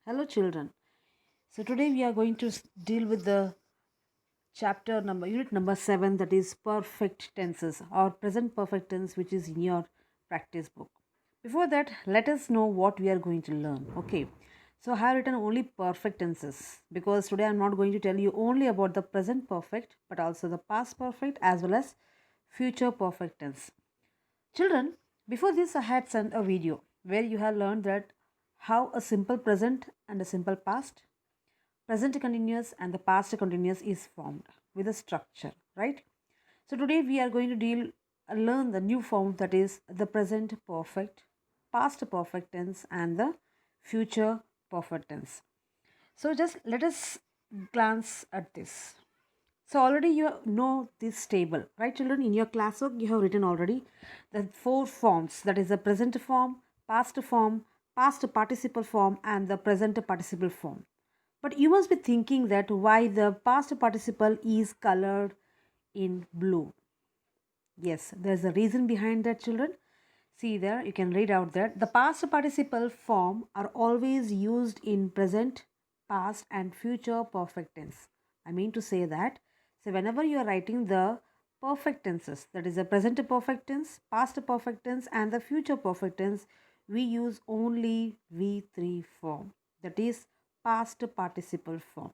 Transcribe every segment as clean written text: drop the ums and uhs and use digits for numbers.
Hello, children. So, today we are going to deal with the unit number 7, that is perfect tenses or present perfect tense, which is in your practice book. Before that, let us know what we are going to learn. Okay. So, I have written only perfect tenses because today I am not going to tell you only about the present perfect but also the past perfect as well as future perfect tense. Children, before this, I had sent a video where you have learned that how a simple present and a simple past, present continuous and the past continuous is formed with a structure, right? So today we are going to learn the new form, that is the present perfect, past perfect tense and the future perfect tense. So just let us glance at this. So already you know this table, right, children? In your classwork, you have written already the four forms, that is the present form, past participle form, and the present participle form. But you must be thinking that why the past participle is colored in blue. Yes, there's a reason behind that, children. See there, you can read out that the past participle form are always used in present, past, and future perfect tense. I mean to say that, so whenever you are writing the perfect tenses, that is the present perfect tense, past perfect tense, and the future perfect tense, we use only V3 form, that is past participle form.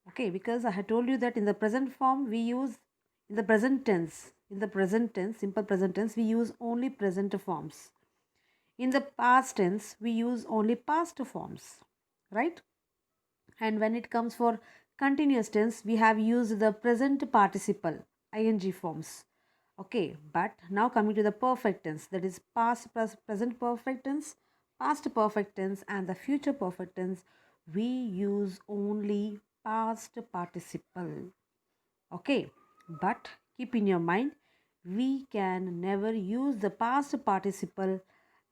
Okay, because I had told you that in the present form we use in the present tense, simple present tense, we use only present forms. In the past tense, we use only past forms, right? And when it comes for continuous tense, we have used the present participle, ing forms. Okay, but now coming to the perfect tense, that is past plus present perfect tense, past perfect tense, and the future perfect tense, we use only past participle. Okay, but keep in your mind, we can never use the past participle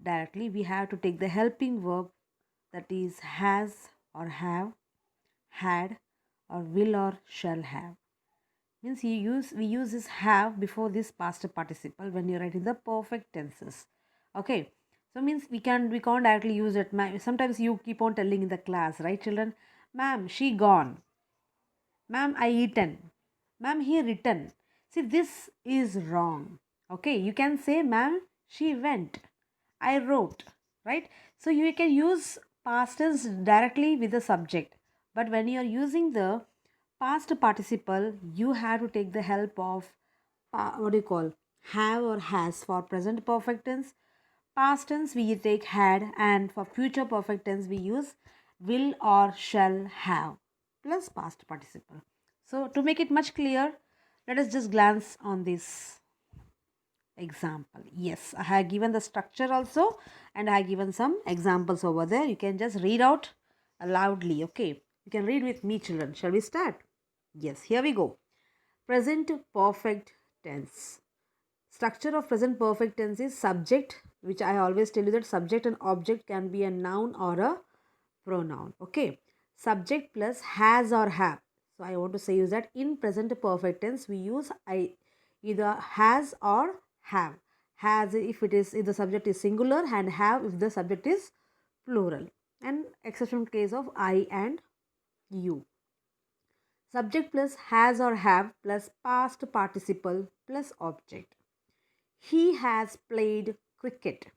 directly. We have to take the helping verb, that is has or have, had, or will or shall have. Means we use this have before this past participle when you're writing the perfect tenses. Okay, so means we can't directly use it. Sometimes you keep on telling in the class, right, children? Ma'am, she gone. Ma'am, I eaten. Ma'am, he written. See, this is wrong. Okay, you can say, ma'am, she went. I wrote. Right? So you can use past tense directly with the subject. But when you are using the past participle, you have to take the help of what do you call, have or has for present perfect tense. Past tense we take had, and for future perfect tense we use will or shall have plus past participle. So to make it much clear, let us just glance on this example. Yes, I have given the structure also, and I have given some examples over there. You can just read out loudly. Okay, you can read with me, children. Shall we start? Yes, here we go. Present perfect tense. Structure of present perfect tense is subject, which I always tell you that subject and object can be a noun or a pronoun. Okay, subject plus has or have. So I want to say is that in present perfect tense we use either has or have. Has if the subject is singular, and have if the subject is plural, and exception case of I and you. Subject plus has or have plus past participle plus object. He has played cricket.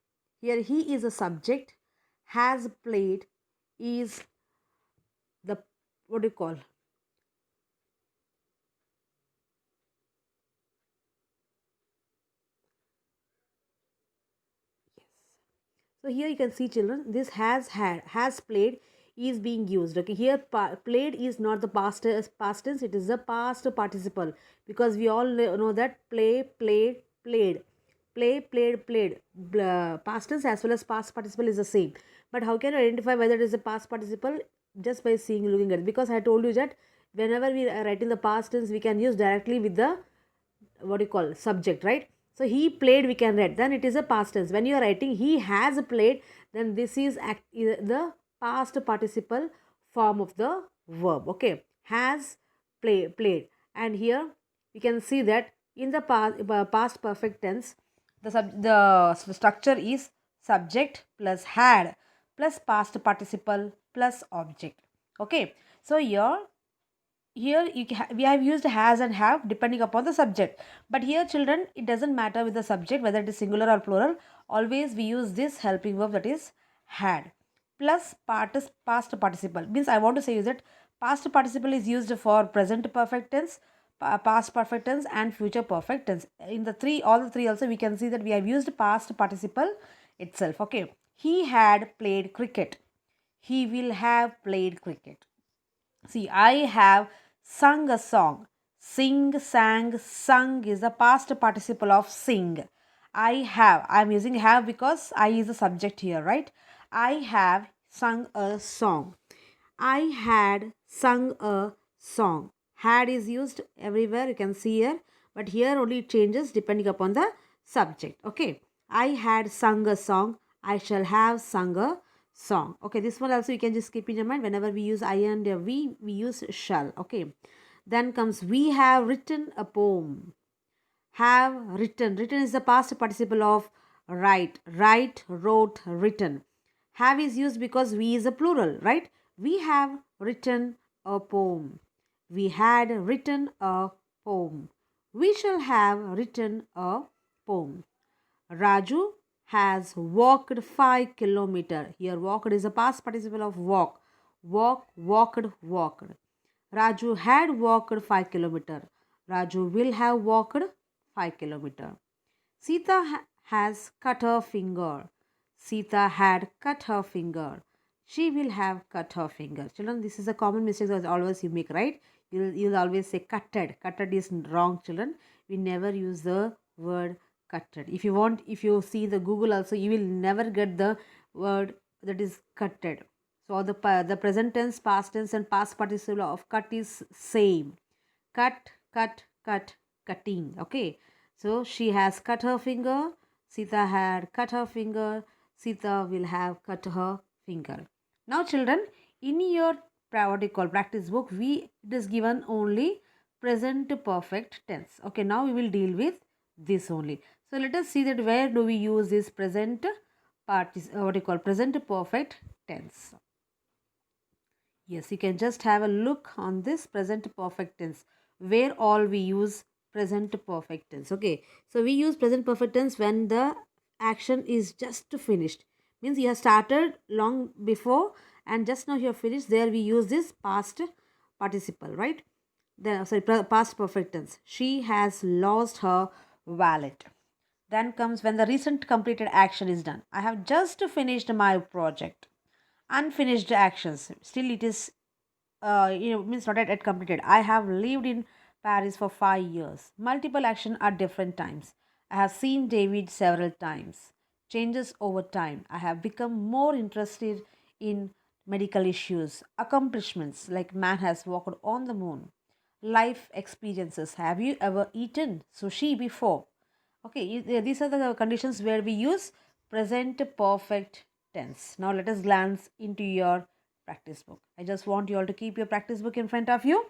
Here he is a subject. Has played is the, what do you call? Yes. So here you can see, children, this has played is being used. Okay, here played is not the past tense, it is the past participle, because we all know that played, played. Past tense as well as past participle is the same. But how can you identify whether it is a past participle? Just by seeing, looking at it, because I told you that whenever we are writing the past tense, we can use directly with the, what do you call, subject, right? So he played, we can write, then it is a past tense. When you are writing he has played, then this is the past participle form of the verb. Okay, has played. And here you can see that in the past perfect tense, the structure is subject plus had plus past participle plus object. Okay, so here we have used has and have depending upon the subject, but here children it doesn't matter with the subject whether it is singular or plural. Always we use this helping verb, that is had, plus past participle. Means I want to say is that past participle is used for present perfect tense, past perfect tense and future perfect tense. In the three, all the three also we can see that we have used past participle itself. Okay, he had played cricket, he will have played cricket. See, I have sung a song. Sing, sang, sung is the past participle of sing. I'm using have because I is the subject here, right? I have sung a song. I had sung a song. Had is used everywhere, you can see here, but here only it changes depending upon the subject. Okay, I had sung a song. I shall have sung a song. Okay, this one also you can just keep in your mind. Whenever we use I and we use shall. Okay, then comes we have written a poem. Have written. Written is the past participle of write. Write, wrote, written. Have is used because we is a plural, right? We have written a poem. We had written a poem. We shall have written a poem. Raju has walked 5 kilometer. Here walked is a past participle of walk. Walk, walked, walked. Raju had walked 5 kilometer. Raju will have walked 5 kilometer. Sita has cut her finger. Sita had cut her finger. She will have cut her finger. Children, this is a common mistake that always you make, right? You'll always say cutted. Cutted is wrong, children. We never use the word cutted. If you see the Google also, you will never get the word that is cutted. So the present tense, past tense and past participle of cut is same. Cut, cut, cut, cutting. Okay. So she has cut her finger. Sita had cut her finger. Sita will have cut her finger. Now children, in your what you call practice book, it is given only present perfect tense. Okay, now we will deal with this only. So let us see that where do we use this present what you call present perfect tense. Yes, you can just have a look on this present perfect tense where all we use present perfect tense. Okay, so we use present perfect tense when the action is just finished. Means you have started long before and just now you have finished. There we use this past participle, right? Then sorry, past perfect tense. She has lost her wallet. Then comes when the recent completed action is done. I have just finished my project. Unfinished actions. Still it is means not yet completed. I have lived in Paris for 5 years. Multiple action at different times. I have seen David several times. Changes over time. I have become more interested in medical issues. Accomplishments like man has walked on the moon. Life experiences. Have you ever eaten sushi before? Okay, these are the conditions where we use present perfect tense. Now let us glance into your practice book. I just want you all to keep your practice book in front of you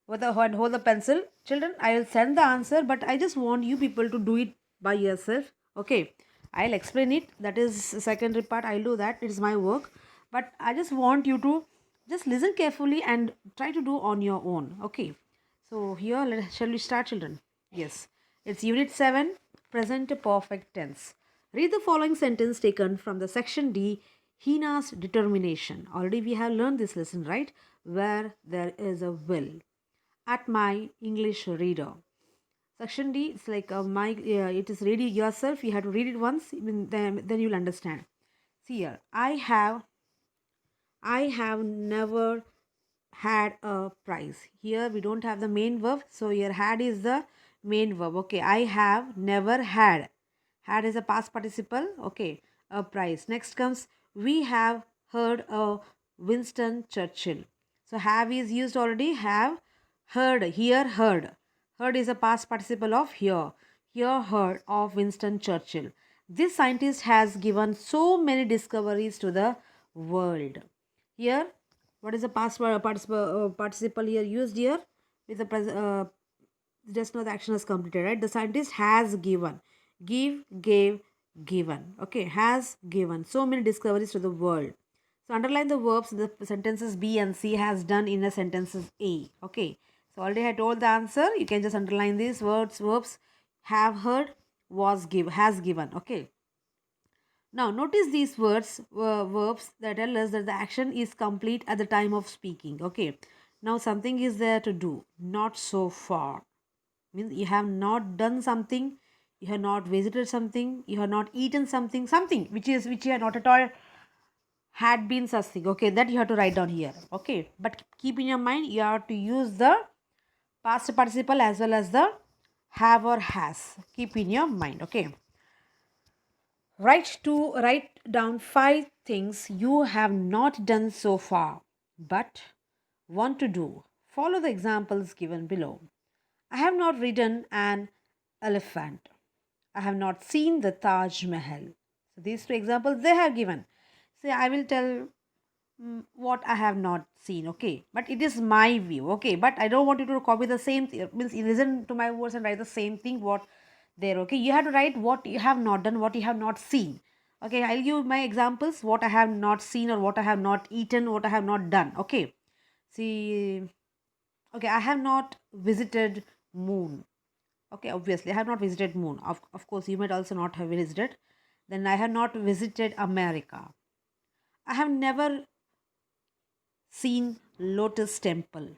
with a hold the pencil. Children, I will send the answer, but I just want you people to do it by yourself. Okay, I'll explain it. That is secondary part. I'll do that. It is my work. But I just want you to just listen carefully and try to do on your own. Okay. So here, shall we start, children? Yes. It's Unit 7, Present Perfect Tense. Read the following sentence taken from the section D, Hina's determination. Already we have learned this lesson, right? Where there is a will. At my English reader. Section D, it's like it is reading yourself. You have to read it once, then you'll understand. See here, I have never had a prize. Here we don't have the main verb, so here had is the main verb. Okay, I have never had. Had is a past participle. Okay, a prize. Next comes we have heard a Winston Churchill. So have is used already. Have heard. Here heard. Heard is a past participle of hear. Here heard of Winston Churchill. This scientist has given so many discoveries to the world. Here, what is the past participle here used here with the just now the action is completed, right? The scientist has given, give, gave, given. Okay, has given so many discoveries to the world. So underline the verbs in the sentences B and C has done in the sentences A. Okay. So already I told the answer. You can just underline these words. Verbs have heard, has given. Okay. Now notice these verbs that tell us that the action is complete at the time of speaking. Okay. Now something is there to do. Not so far. Means you have not done something, you have not visited something, you have not eaten something, which you have not at all had been such thing. Okay, that you have to write down here. Okay, but keep in your mind you have to use the past participle as well as the have or has. Keep in your mind. Okay, write down 5 things you have not done so far but want to do. Follow the examples given below. I have not ridden an elephant. I have not seen the Taj Mahal. So these 2 examples they have given. Say I will tell what I have not seen, okay? But it is my view, okay? But I don't want you to copy the same thing. Means you listen to my words and write the same thing what there, okay? You have to write what you have not done, what you have not seen. Okay, I'll give my examples, what I have not seen or what I have not eaten, what I have not done, okay? See, okay, I have not visited moon. Okay, obviously, I have not visited moon. Of course, you might also not have visited. Then I have not visited America. I have never seen Lotus Temple.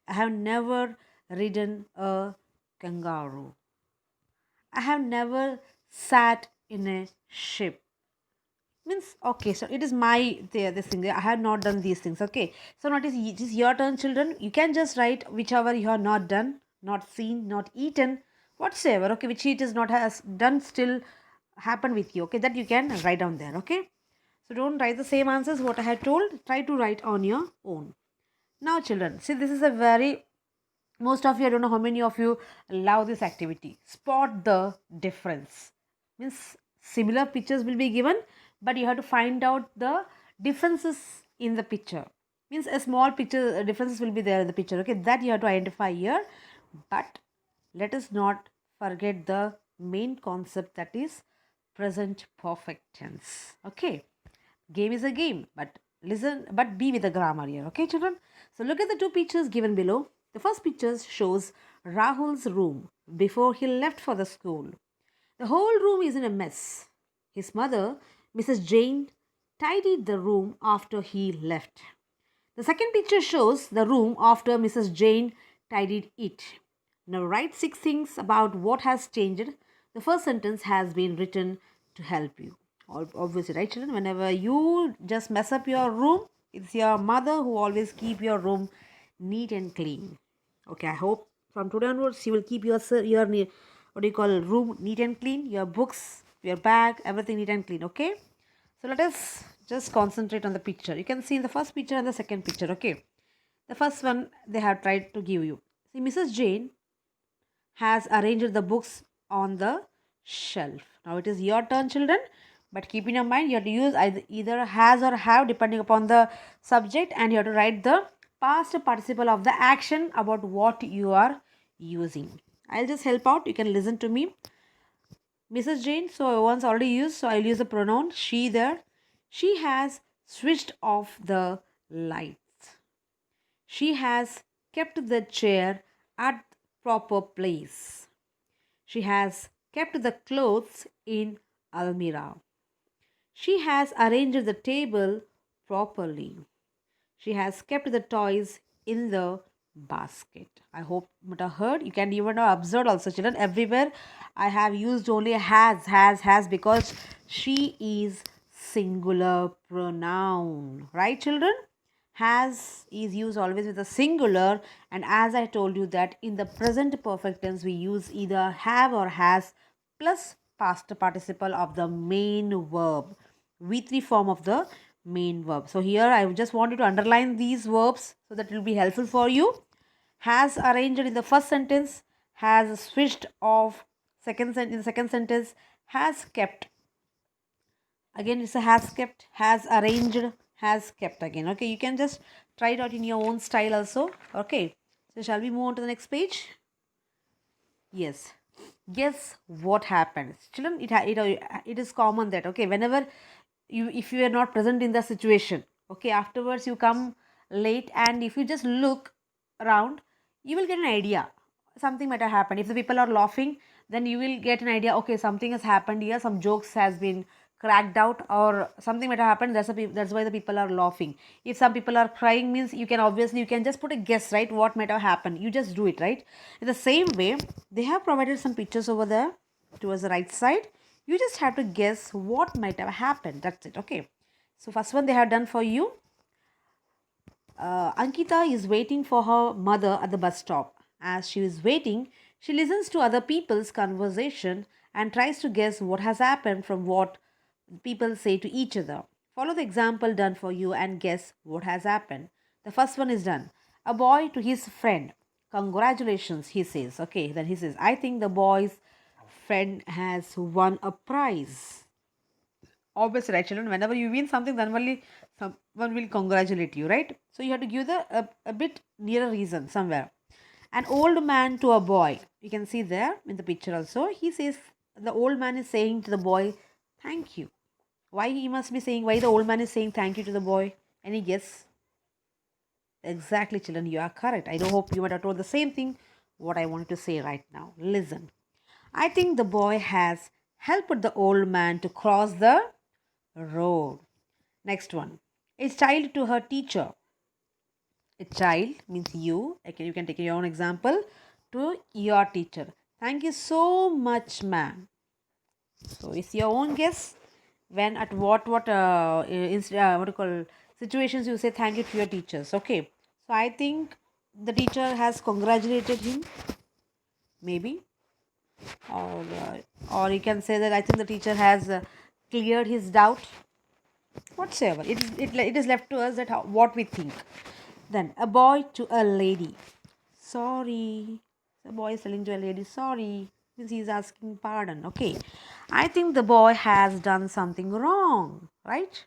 I have never ridden a kangaroo. I have never sat in a ship. Means okay, so it is my this thing. I have not done these things. Okay, so now it is your turn, children. You can just write whichever you have not done, not seen, not eaten, whatsoever. Okay, which it is not has done still happen with you. Okay, that you can write down there. Okay, so don't write the same answers what I had told. Try to write on your own. Now, children, see this is a very most of you, I don't know how many of you love this activity. Spot the difference. Means similar pictures will be given, but you have to find out the differences in the picture. Means a small picture differences will be there in the picture. Okay, that you have to identify here. But let us not forget the main concept, that is present perfect tense. Okay, game is a game, but listen, but be with the grammar here. Okay, children. So look at the 2 pictures given below. The first picture shows Rahul's room before he left for the school. The whole room is in a mess. His mother, Mrs. Jane, tidied the room after he left. The second picture shows the room after Mrs. Jane tidied it. Now write 6 things about what has changed. The first sentence has been written to help you. Obviously, right, children? Whenever you just mess up your room, it's your mother who always keep your room neat and clean. Okay, I hope from today onwards she will keep your what do you call room neat and clean, your books, your bag, everything neat and clean. Okay, so let us just concentrate on the picture. You can see in the first picture and the second picture. Okay, the first one they have tried to give you. See, Mrs. Jane has arranged the books on the shelf. Now it is your turn, children. But keep in your mind, you have to use either has or have depending upon the subject, and you have to write the past participle of the action about what you are using. I'll just help out. You can listen to me. Mrs. Jane, so I once already used, so I'll use the pronoun she there. She has switched off the lights. She has kept the chair at proper place. She has kept the clothes in almirah. She has arranged the table properly. She has kept the toys in the basket. I hope you have heard. You can even observe also, children. Everywhere I have used only has because she is singular pronoun. Right, children? Has is used always with a singular, and as I told you that in the present perfect tense we use either have or has plus past participle of the main verb, V3 form of the main verb. So here I just want you to underline these verbs so that it will be helpful for you. Has arranged in the first sentence, has switched off in the second sentence, has kept. Again it's a has kept, has arranged, has kept again. Okay, you can just try it out in your own style also. Okay, so shall we move on to the next page? Yes, guess what happens, children. It is common that, okay, whenever if you are not present in the situation, Okay, afterwards you come late, and if you just look around, you will get an idea. Something might have happened. If the people are laughing, then you will get an idea. Okay, something has happened here. Some jokes has been cracked out, or something might have happened. That's why the people are laughing. If some people are crying, means you can just put a guess, right? What might have happened? You just do it, right? In the same way, they have provided some pictures over there towards the right side. You just have to guess what might have happened. That's it. Okay. So first one they have done for you. Ankita is waiting for her mother at the bus stop. As she is waiting, she listens to other people's conversation and tries to guess what has happened from what people say to each other. Follow the example done for you and guess what has happened. The first one is done. A boy to his friend. Congratulations, he says. Okay, then he says, I think the boy's friend has won a prize. Obviously, right, children, whenever you win something, then only someone will congratulate you, right? So you have to give a bit nearer reason somewhere. An old man to a boy, you can see there in the picture also. He says, the old man is saying to the boy, thank you. Why he must be saying, why the old man is saying thank you to the boy? Any guess? Exactly, children, you are correct. I do hope you might have told the same thing what I wanted to say right now. Listen. I think the boy has helped the old man to cross the road. Next one. A child to her teacher. A child means you. Okay, you can take your own example to your teacher. Thank you so much, ma'am. So it's your own guess when at what do you call situations you say thank you to your teachers. Okay. So I think the teacher has congratulated him, maybe, or you can say that I think the teacher has cleared his doubt. Whatsoever, it is left to us that what we think. Then a boy to a lady. Sorry. The boy is telling to a lady, sorry. Means he is asking pardon. Okay. I think the boy has done something wrong, right?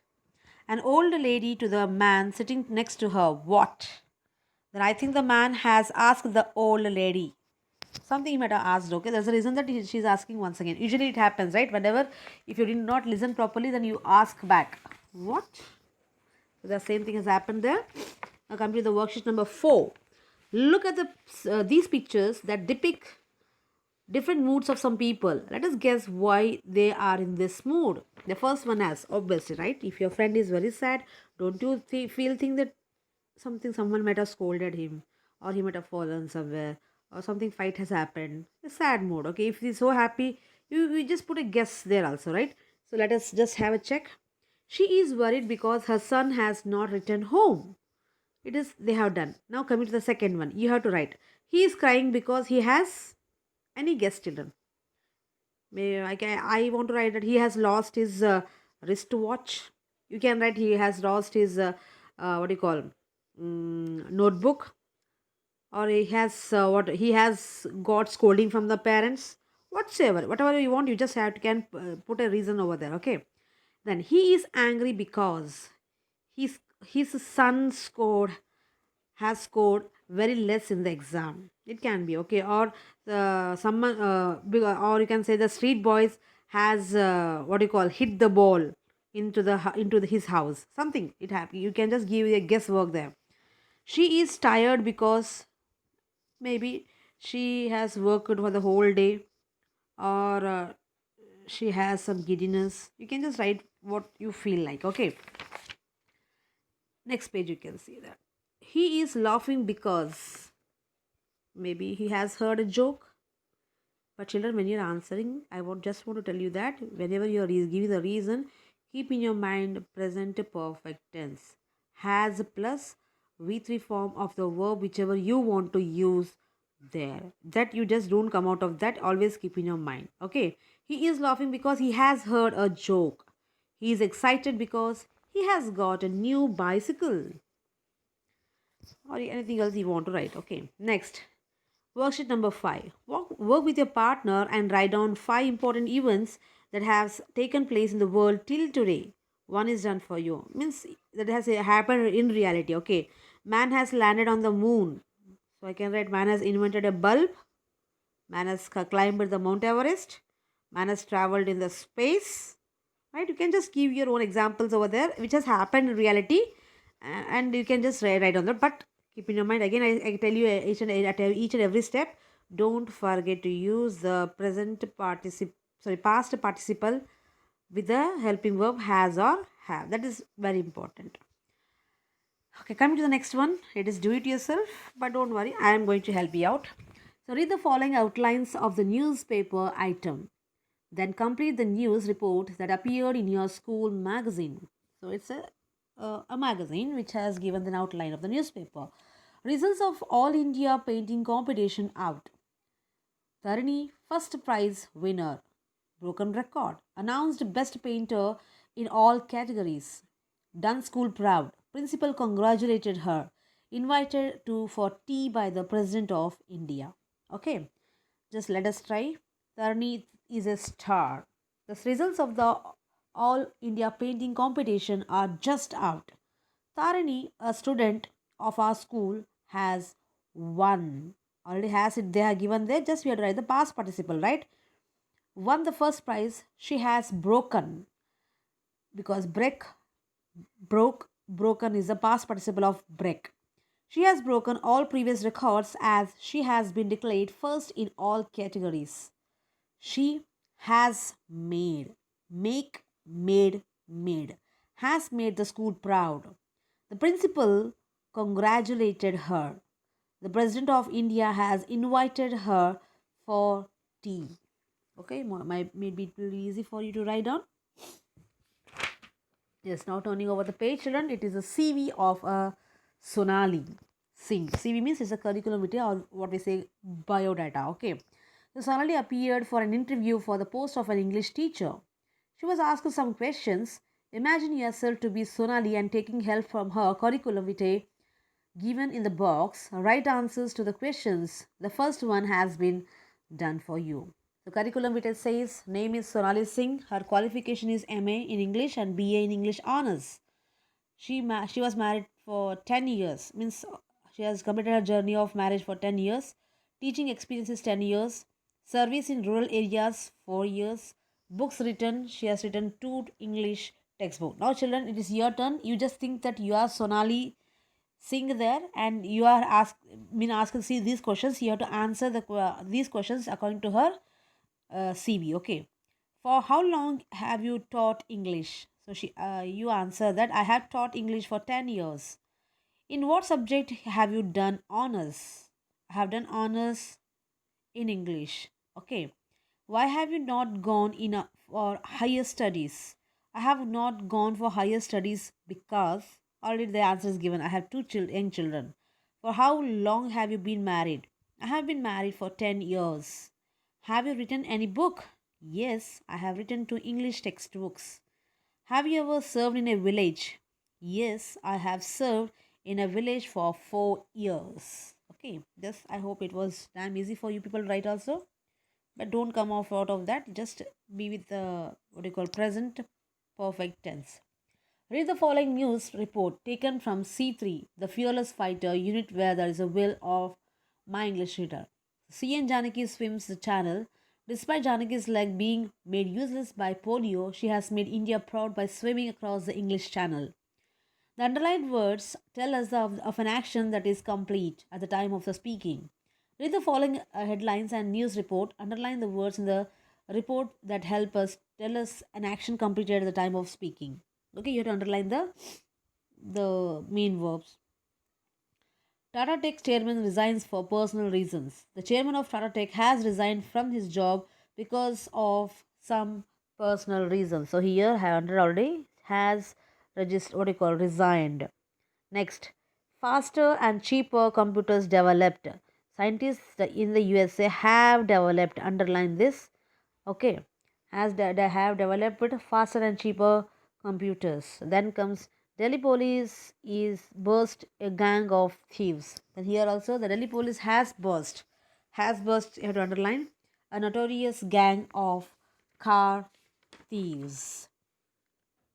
An old lady to the man sitting next to her. What? Then I think the man has asked the old lady. Something he might have asked, okay? There's a reason that she's asking once again. Usually it happens, right? Whenever, if you did not listen properly, then you ask back. What? So the same thing has happened there. Now come to the worksheet number 4. Look at these pictures that depict different moods of some people. Let us guess why they are in this mood. The first one has, obviously, right? If your friend is very sad, don't you think that someone might have scolded him, or he might have fallen somewhere, or something fight has happened. A sad mood. Okay, if he's so happy, you just put a guess there also, right? So let us just have a check. She is worried because her son has not returned home. It is they have done. Now coming to the second one, you have to write. He is crying because he has any guess, children. I want to write that he has lost his wristwatch. You can write he has lost his what do you call notebook, or he has what he has got scolding from the parents. Whatever you want, you just have to can put a reason over there. Okay. Then he is angry because his his son has scored very less in the exam. It can be okay, or someone or you can say the street boys has what do you call hit the ball his house. Something it happened. You can just give a guesswork there. She is tired because maybe she has worked for the whole day, or she has some giddiness. You can just write what you feel like. Okay. Next page, you can see that he is laughing because maybe he has heard a joke. But children, when you're answering, just want to tell you that whenever you're giving the reason, keep in your mind present perfect tense. Has plus V3 form of the verb, whichever you want to use there. That you just don't come out of that. Always keep in your mind. Okay. He is laughing because he has heard a joke. He is excited because he has got a new bicycle, or anything else you want to write. Okay. Next. Worksheet number 5. Work with your partner and write down 5 important events that have taken place in the world till today. One is done for you. Means that has happened in reality. Okay. Man has landed on the moon. So I can write man has invented a bulb. Man has climbed the Mount Everest. Man has traveled in the space. Right? You can just give your own examples over there which has happened in reality. And you can just write on that. But keep in your mind again, I tell you each and every step, don't forget to use the past participle with the helping verb has or have. That is very important. Okay, coming to the next one, it is do it yourself, but don't worry, I am going to help you out. So read the following outlines of the newspaper item. Then complete the news report that appeared in your school magazine. So it's a magazine which has given an outline of the newspaper. Results of All India Painting Competition out. Tarini, first prize winner. Broken record. Announced best painter in all categories. Done school proud. Principal congratulated her. Invited to for tea by the President of India. Okay, just let us try. Tarini is a star. The results of the All India Painting Competition are just out. Tarini, a student of our school, has won. Already has it, they are given there. Just we have to write the past participle, right? Won the first prize. She has broken, because broken is the past participle of break. She has broken all previous records as she has been declared first in all categories. She has made, has made the school proud. The principal congratulated her. The President of India has invited her for tea. Okay, maybe it will be easy for you to write down. Yes, now turning over the page, children, it is a CV of a Sonali Singh. CV means it's a curriculum vitae, or what we say biodata. Okay. So Sonali appeared for an interview for the post of an English teacher. She was asked some questions. Imagine yourself to be Sonali and taking help from her curriculum vitae given in the box. Write answers to the questions. The first one has been done for you. The curriculum vitae says name is Sonali Singh. Her qualification is MA in English and BA in English honors. She was married for 10 years. Means she has completed her journey of marriage for 10 years. Teaching experience is 10 years. Service in rural areas 4 years. Books written, she has written 2 English textbook. Now children, it is your turn. You just think that you are Sonali Singh there, and you are asked to see these questions. You have to answer these questions according to her CV. Okay. For how long have you taught English? So you answer that I have taught English for 10 years. In what subject have you done honors? I have done honors in English. Okay. Why have you not gone for higher studies? I have not gone for higher studies because already the answer is given. I have two young children. For how long have you been married? I have been married for 10 years. Have you written any book? Yes, I have written 2 English textbooks. Have you ever served in a village? Yes, I have served in a village for 4 years. Okay, just I hope it was damn easy for you people, right? Also, but don't come off out of that. Just be with the what you call present perfect tense. Read the following news report taken from C3, the Fearless Fighter unit, where there is a will of my English reader. CN Janaki swims the channel. Despite Janaki's leg being made useless by polio, she has made India proud by swimming across the English Channel. The underlined words tell us of an action that is complete at the time of the speaking. Read the following headlines and news report. Underline the words in the report that help us tell us an action completed at the time of speaking. Okay, you have to underline the main verbs. Tata Tech chairman resigns for personal reasons. The chairman of Tata Tech has resigned from his job because of some personal reasons. So here I have under already has registered what you call resigned. Next, faster and cheaper computers developed. Scientists in the USA have developed, underline this, okay, they have developed faster and cheaper computers. Then comes Delhi police is burst a gang of thieves. And here also the Delhi police has burst, you have to underline, a notorious gang of car thieves.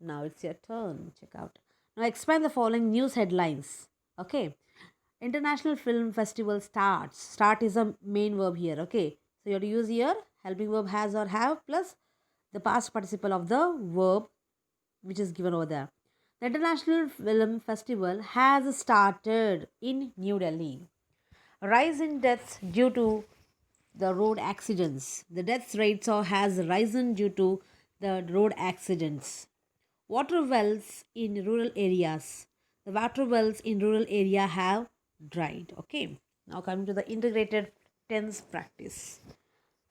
Now it's your turn. Check out. Now expand the following news headlines. Okay. International Film Festival starts. Start is a main verb here. Okay. So you have to use here helping verb has or have plus the past participle of the verb which is given over there. The International Film Festival has started in New Delhi. Rise in deaths due to the road accidents. The death rates has risen due to the road accidents. Water wells in rural areas. The water wells in rural area have dried. Okay. Now coming to the integrated tense practice.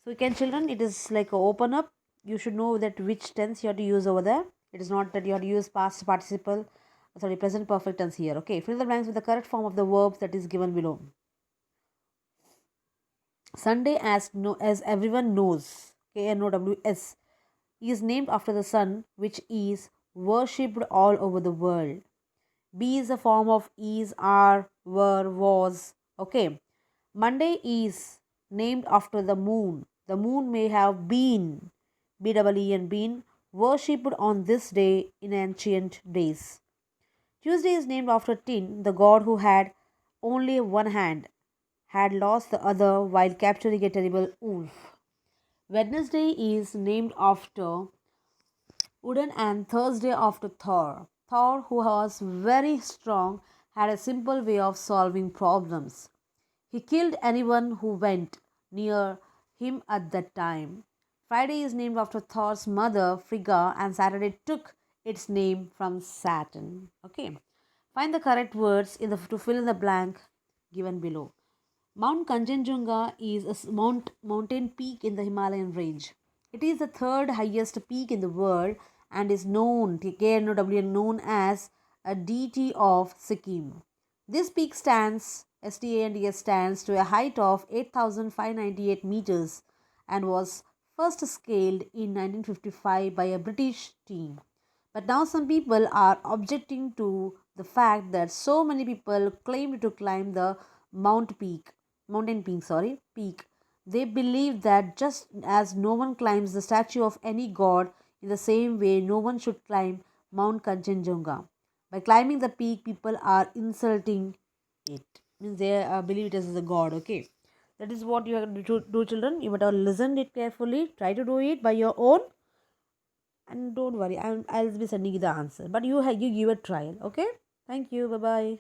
So again, children, it is like a open up. You should know that which tense you have to use over there. It is not that you have to use past participle, sorry, present perfect tense here. Okay, fill the blanks with the correct form of the verbs that is given below. Sunday, as everyone knows, KNOWS, is named after the sun, which is worshipped all over the world. Be is a form of is, are, were, was. Okay. Monday is named after the moon. The moon may have been, BEE, been worshipped on this day in ancient days. Tuesday is named after Tin, the god who had only one hand, had lost the other while capturing a terrible wolf. Wednesday is named after Odin and Thursday after Thor. Thor, who was very strong, had a simple way of solving problems. He killed anyone who went near him at that time. Friday is named after Thor's mother, Frigga, and Saturday took its name from Saturn. Okay. Find the correct words to fill in the blank given below. Mount Kanchenjunga is a mountain peak in the Himalayan range. It is the third highest peak in the world and is known, KNOW, known as a deity of Sikkim. This peak stands to a height of 8,598 meters and was first scaled in 1955 by a British team. But now some people are objecting to the fact that so many people claimed to climb the mountain peak. They believe that just as no one climbs the statue of any god, in the same way no one should climb Mount Kanchenjunga. By climbing the peak, people are insulting it. Means they believe it as a god. Okay, that is what you have to do, children. You better listen it carefully. Try to do it by your own, and don't worry. I'll be sending you the answer. But you give a trial. Okay. Thank you. Bye bye.